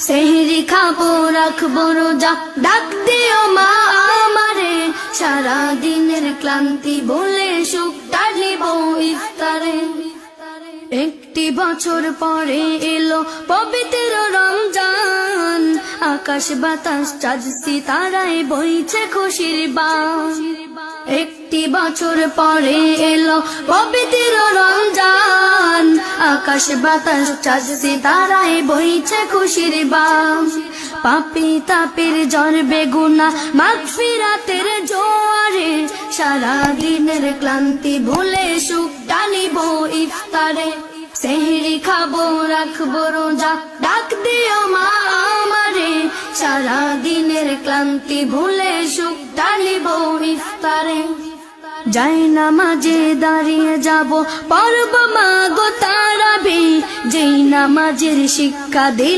সেহরি খাবো রাখবো রোজা, ডাক দিও মা আমারে, সারা দিনের ক্লান্তি ভুলে সুখ টানিব ইফতারে। একটি বছর পরে এলো পবিত্র রমজান, আকাশ বাতাস চাঁদ সিতারায় বইছে খুশির বান। একটি বছর পরে এলো পবিত্র রমজান, আকাশ বাতাস চাঁদ সিতারায় বইছে খুশির বান। পাপী তাপের জ্বর বেগুনা মাগফিরাতের জোয়ারে, সারা দিনের ক্লান্তি ভুলে সুখ টানিব ইফতারে। সেহরি খাবো রাখবো রোজা, ডাক দিও মা আমারে, সারা দিনের ক্লান্তি ভুলে সুখ টানিব ইফতারে। যাই নামাজে দাঁড়িয়ে যাব পড়ব মা গো তারাবি, যেই নামাজের শিক্ষা দিলে